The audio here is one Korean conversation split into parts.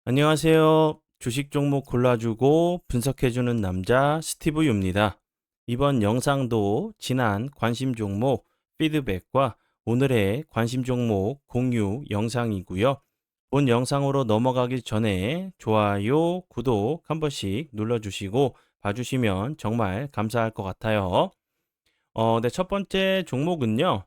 안녕하세요. 주식 종목 골라주고 분석해주는 남자 스티브 유입니다. 이번 영상도 지난 관심 종목 피드백과 오늘의 관심 종목 공유 영상이고요. 본 영상으로 넘어가기 전에 좋아요, 구독 한 번씩 눌러주시고 봐주시면 정말 감사할 것 같아요. 네, 첫 번째 종목은요.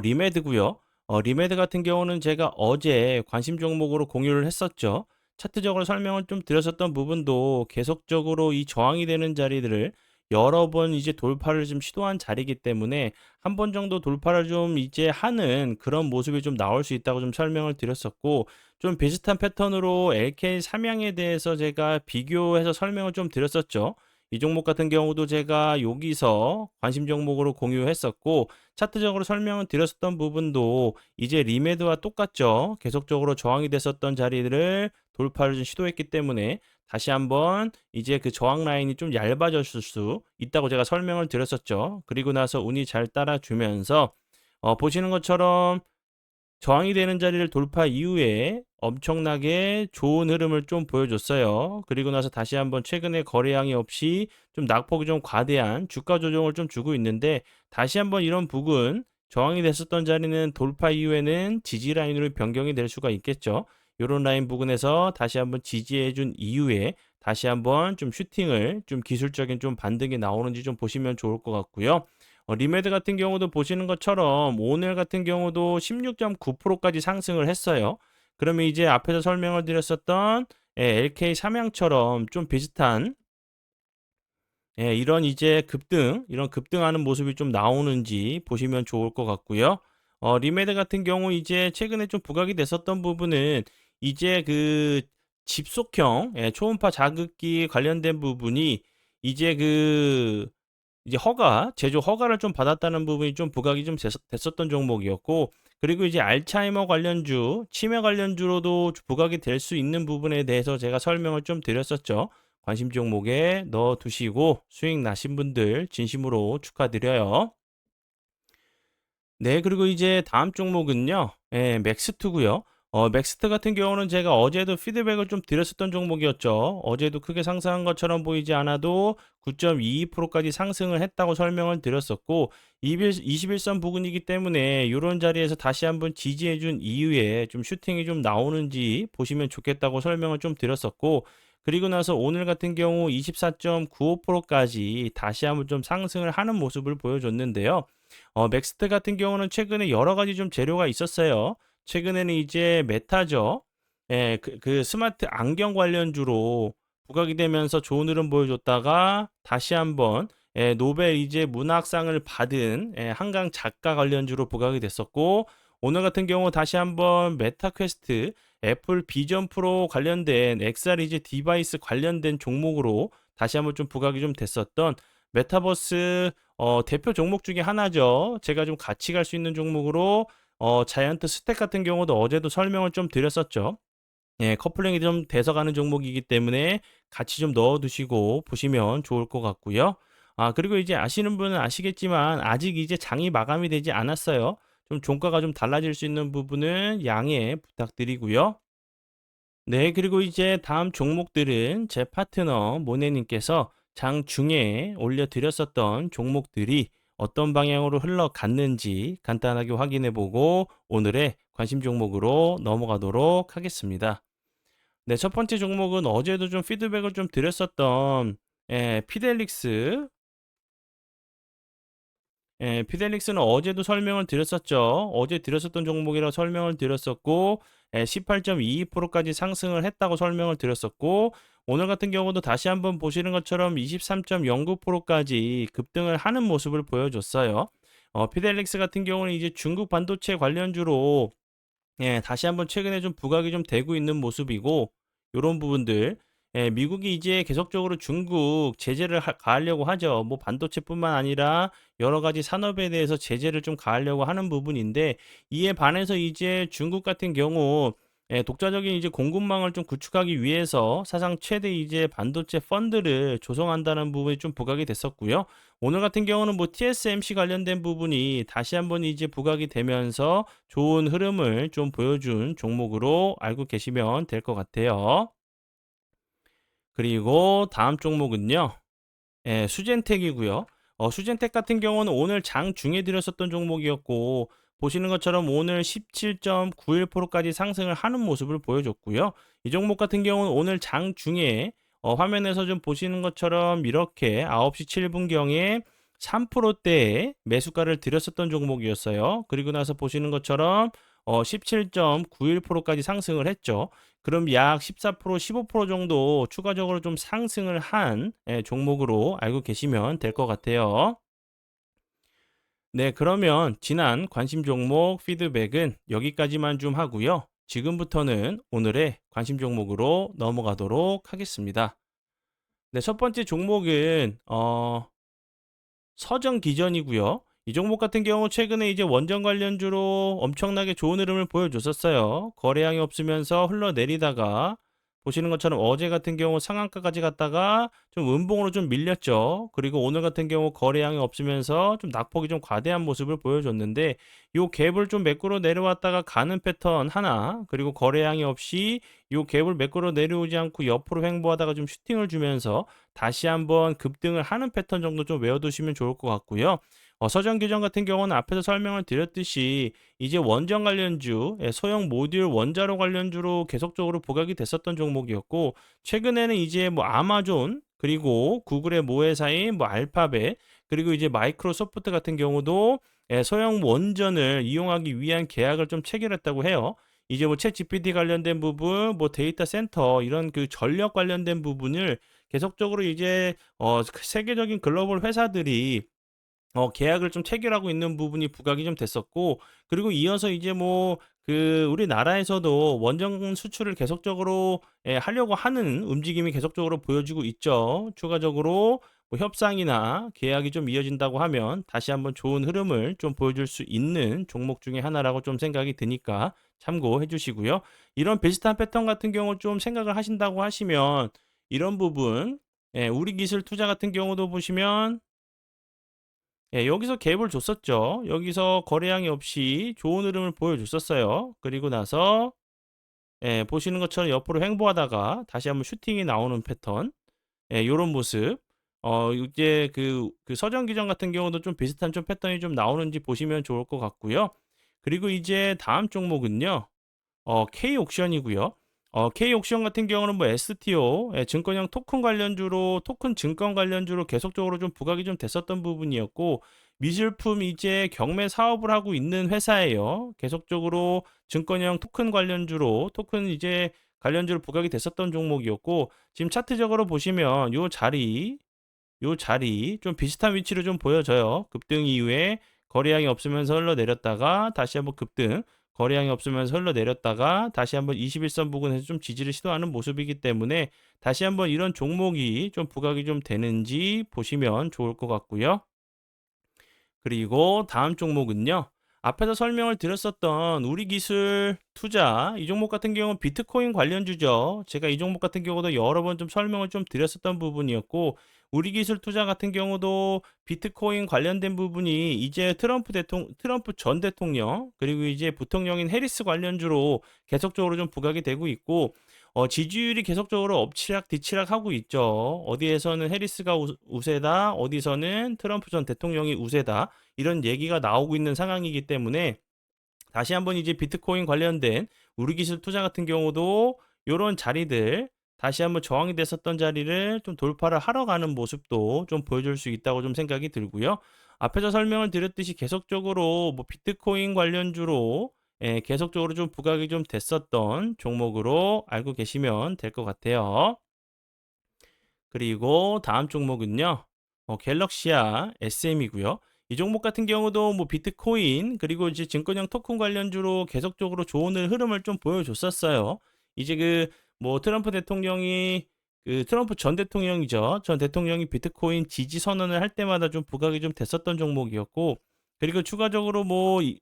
리메드고요. 리메드 같은 경우는 제가 어제 관심 종목으로 공유를 했었죠. 차트적으로 설명을 좀 드렸었던 부분도 계속적으로 이 저항이 되는 자리들을 여러 번 이제 돌파를 좀 시도한 자리이기 때문에 한 번 정도 돌파를 좀 이제 하는 그런 모습이 좀 나올 수 있다고 좀 설명을 드렸었고, 좀 비슷한 패턴으로 LK 삼양에 대해서 제가 비교해서 설명을 좀 드렸었죠. 이 종목 같은 경우도 제가 여기서 관심 종목으로 공유했었고, 차트적으로 설명을 드렸었던 부분도 이제 리메드와 똑같죠. 계속적으로 저항이 됐었던 자리를 돌파를 좀 시도했기 때문에 다시 한번 이제 그 저항 라인이 좀 얇아졌을 수 있다고 제가 설명을 드렸었죠. 그리고 나서 운이 잘 따라주면서 보시는 것처럼 저항이 되는 자리를 돌파 이후에 엄청나게 좋은 흐름을 좀 보여줬어요. 그리고 나서 다시 한번 최근에 거래량이 없이 좀 낙폭이 좀 과대한 주가 조정을 좀 주고 있는데, 다시 한번 이런 부근 저항이 됐었던 자리는 돌파 이후에는 지지 라인으로 변경이 될 수가 있겠죠. 이런 라인 부근에서 다시 한번 지지해 준 이후에 다시 한번 좀 슈팅을 좀 기술적인 좀 반등이 나오는지 좀 보시면 좋을 것 같고요. 리메드 같은 경우도 보시는 것처럼 오늘 같은 경우도 16.9%까지 상승을 했어요. 그러면 이제 앞에서 설명을 드렸었던 LK 삼양처럼 좀 비슷한 이런 이제 이런 급등하는 모습이 좀 나오는지 보시면 좋을 것 같고요. 리메드 같은 경우 이제 최근에 좀 부각이 됐었던 부분은 이제 그 집속형 초음파 자극기 관련된 부분이 이제 이제 제조 허가를 좀 받았다는 부분이 좀 부각이 좀 됐었던 종목이었고, 그리고 이제 알츠하이머 관련주, 치매 관련주로도 부각이 될 수 있는 부분에 대해서 제가 설명을 좀 드렸었죠. 관심 종목에 넣어 두시고 수익 나신 분들 진심으로 축하드려요. 네, 그리고 이제 다음 종목은요. 맥스트고요. 맥스트 같은 경우는 제가 어제도 피드백을 좀 드렸었던 종목이었죠. 어제도 크게 상승한 것처럼 보이지 않아도 9.22%까지 상승을 했다고 설명을 드렸었고, 21선 부근이기 때문에 이런 자리에서 다시 한번 지지해 준 이후에 좀 슈팅이 좀 나오는지 보시면 좋겠다고 설명을 좀 드렸었고, 그리고 나서 오늘 같은 경우 24.95%까지 다시 한번 좀 상승을 하는 모습을 보여줬는데요. 맥스트 같은 경우는 최근에 여러 가지 좀 재료가 있었어요. 최근에는 이제 메타죠. 그 스마트 안경 관련주로 부각이 되면서 좋은 흐름 보여줬다가 다시 한번 노벨 이제 문학상을 받은 한강 작가 관련주로 부각이 됐었고, 오늘 같은 경우 다시 한번 메타 퀘스트, 애플 비전 프로 관련된 XR 이제 디바이스 관련된 종목으로 다시 한번 좀 부각이 좀 됐었던 메타버스 대표 종목 중에 하나죠. 제가 좀 같이 갈 수 있는 종목으로 자이언트 스택 같은 경우도 어제도 설명을 좀 드렸었죠. 커플링이 좀 돼서 가는 종목이기 때문에 같이 좀 넣어 두시고 보시면 좋을 것 같고요. 그리고 이제 아시는 분은 아시겠지만 아직 이제 장이 마감이 되지 않았어요. 좀 종가가 좀 달라질 수 있는 부분은 양해 부탁드리고요. 네, 그리고 이제 다음 종목들은 제 파트너 모네님께서 장중에 올려드렸었던 종목들이 어떤 방향으로 흘러갔는지 간단하게 확인해 보고 오늘의 관심 종목으로 넘어가도록 하겠습니다. 네, 첫 번째 종목은 어제도 좀 피드백을 좀 드렸었던 피델릭스. 피델릭스는 어제도 설명을 드렸었죠. 어제 드렸었던 종목이라 설명을 드렸었고, 18.22%까지 상승을 했다고 설명을 드렸었고, 오늘 같은 경우도 다시 한번 보시는 것처럼 23.09%까지 급등을 하는 모습을 보여줬어요. 피델릭스 같은 경우는 이제 중국 반도체 관련주로 다시 한번 최근에 좀 부각이 좀 되고 있는 모습이고, 요런 부분들 미국이 이제 계속적으로 중국 제재를 가하려고 하죠. 뭐 반도체뿐만 아니라 여러 가지 산업에 대해서 제재를 좀 가하려고 하는 부분인데, 이에 반해서 이제 중국 같은 경우 독자적인 이제 공급망을 좀 구축하기 위해서 사상 최대 이제 반도체 펀드를 조성한다는 부분이 좀 부각이 됐었고요. 오늘 같은 경우는 뭐 TSMC 관련된 부분이 다시 한번 이제 부각이 되면서 좋은 흐름을 좀 보여준 종목으로 알고 계시면 될 것 같아요. 그리고 다음 종목은요. 수젠텍이고요. 수젠텍 같은 경우는 오늘 장중에 들였었던 종목이었고 보시는 것처럼 오늘 17.91%까지 상승을 하는 모습을 보여줬고요. 이 종목 같은 경우는 오늘 장중에 화면에서 좀 보시는 것처럼 이렇게 9시 7분경에 3%대의 매수가를 들였었던 종목이었어요. 그리고 나서 보시는 것처럼 17.91%까지 상승을 했죠. 그럼 약 14%, 15% 정도 추가적으로 좀 상승을 한 종목으로 알고 계시면 될 것 같아요. 네, 그러면 지난 관심 종목 피드백은 여기까지만 좀 하고요. 지금부터는 오늘의 관심 종목으로 넘어가도록 하겠습니다. 네, 첫 번째 종목은 서정 기전이고요. 이 종목 같은 경우 최근에 이제 원전 관련주로 엄청나게 좋은 흐름을 보여줬었어요. 거래량이 없으면서 흘러내리다가 보시는 것처럼 어제 같은 경우 상한가까지 갔다가 좀 음봉으로 좀 밀렸죠. 그리고 오늘 같은 경우 거래량이 없으면서 좀 낙폭이 좀 과대한 모습을 보여줬는데 요 갭을 좀 매꾸러 내려왔다가 가는 패턴 하나, 그리고 거래량이 없이 요 갭을 매꾸러 내려오지 않고 옆으로 횡보하다가 좀 슈팅을 주면서 다시 한번 급등을 하는 패턴 정도 좀 외워두시면 좋을 것 같고요. 서전 규정 같은 경우는 앞에서 설명을 드렸듯이 이제 원전 관련주, 소형 모듈 원자로 관련주로 계속적으로 부각이 됐었던 종목이었고 최근에는 이제 뭐 아마존 그리고 구글의 모회사인 뭐 알파벳 그리고 이제 마이크로소프트 같은 경우도 소형 원전을 이용하기 위한 계약을 좀 체결했다고 해요. 이제 뭐 챗 GPT 관련된 부분, 뭐 데이터 센터 이런 그 전력 관련된 부분을 계속적으로 이제 세계적인 글로벌 회사들이 계약을 좀 체결하고 있는 부분이 부각이 좀 됐었고 그리고 이어서 이제 뭐 우리나라에서도 원전 수출을 계속적으로 하려고 하는 움직임이 계속적으로 보여지고 있죠. 추가적으로 뭐 협상이나 계약이 좀 이어진다고 하면 다시 한번 좋은 흐름을 좀 보여줄 수 있는 종목 중에 하나라고 좀 생각이 드니까 참고해 주시고요. 이런 비슷한 패턴 같은 경우 좀 생각을 하신다고 하시면 이런 부분 우리 기술 투자 같은 경우도 보시면 여기서 갭을 줬었죠. 여기서 거래량이 없이 좋은 흐름을 보여줬었어요. 그리고 나서 보시는 것처럼 옆으로 횡보하다가 다시 한번 슈팅이 나오는 패턴, 요런 모습. 이제 그 서전 기전 같은 경우도 좀 비슷한 좀 패턴이 좀 나오는지 보시면 좋을 것 같고요. 그리고 이제 다음 종목은요. K옥션이고요. K옥션 같은 경우는 뭐 STO, 증권형 토큰 관련주로 토큰 증권 관련주로 계속적으로 좀 부각이 좀 됐었던 부분이었고 미술품 이제 경매 사업을 하고 있는 회사예요. 계속적으로 증권형 토큰 관련주로 토큰 이제 관련주로 부각이 됐었던 종목이었고 지금 차트적으로 보시면 요 자리 좀 비슷한 위치로 좀 보여져요. 급등 이후에 거래량이 없으면서 흘러내렸다가 다시 한번 급등, 거래량이 없으면서 흘러내렸다가 다시 한번 21선 부근에서 좀 지지를 시도하는 모습이기 때문에 다시 한번 이런 종목이 좀 부각이 좀 되는지 보시면 좋을 것 같고요. 그리고 다음 종목은요. 앞에서 설명을 드렸었던 우리 기술 투자 이 종목 같은 경우는 비트코인 관련주죠. 제가 이 종목 같은 경우도 여러 번 좀 설명을 좀 드렸었던 부분이었고 우리 기술 투자 같은 경우도 비트코인 관련된 부분이 이제 트럼프 전 대통령 그리고 이제 부통령인 해리스 관련주로 계속적으로 좀 부각이 되고 있고 지지율이 계속적으로 엎치락 뒤치락 하고 있죠. 어디에서는 해리스가 우세다, 어디서는 트럼프 전 대통령이 우세다. 이런 얘기가 나오고 있는 상황이기 때문에 다시 한번 이제 비트코인 관련된 우리 기술 투자 같은 경우도 이런 자리들 다시 한번 저항이 됐었던 자리를 좀 돌파를 하러 가는 모습도 좀 보여줄 수 있다고 좀 생각이 들고요. 앞에서 설명을 드렸듯이 계속적으로 뭐 비트코인 관련주로 계속적으로 좀 부각이 좀 됐었던 종목으로 알고 계시면 될 것 같아요. 그리고 다음 종목은요. 갤럭시아 SM이고요. 이 종목 같은 경우도 뭐 비트코인 그리고 이제 증권형 토큰 관련주로 계속적으로 좋은 흐름을 좀 보여줬었어요. 이제 뭐 트럼프 전 대통령이죠. 전 대통령이 비트코인 지지 선언을 할 때마다 좀 부각이 좀 됐었던 종목이었고 그리고 추가적으로 뭐 이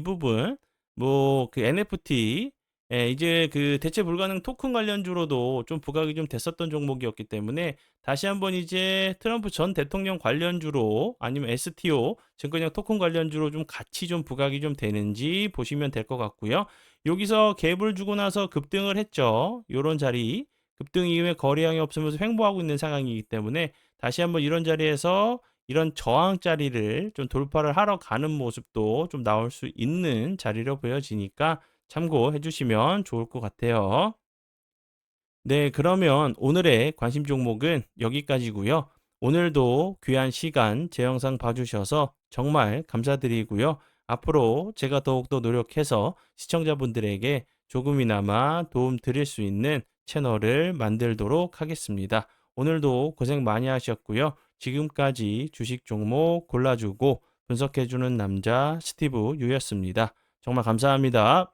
부분 뭐 그 NFT 예, 이제 그 대체 불가능 토큰 관련주로도 좀 부각이 좀 됐었던 종목이었기 때문에 다시 한번 이제 트럼프 전 대통령 관련주로 아니면 STO 증권형 토큰 관련주로 좀 같이 좀 부각이 좀 되는지 보시면 될 것 같고요. 여기서 갭을 주고 나서 급등을 했죠. 요런 자리 급등 이후에 거래량이 없으면서 횡보하고 있는 상황이기 때문에 다시 한번 이런 자리에서 이런 저항 자리를 좀 돌파를 하러 가는 모습도 좀 나올 수 있는 자리로 보여지니까 참고해 주시면 좋을 것 같아요. 네, 그러면 오늘의 관심 종목은 여기까지고요. 오늘도 귀한 시간 제 영상 봐주셔서 정말 감사드리고요. 앞으로 제가 더욱더 노력해서 시청자분들에게 조금이나마 도움 드릴 수 있는 채널을 만들도록 하겠습니다. 오늘도 고생 많이 하셨고요. 지금까지 주식 종목 골라주고 분석해주는 남자 스티브 유였습니다. 정말 감사합니다.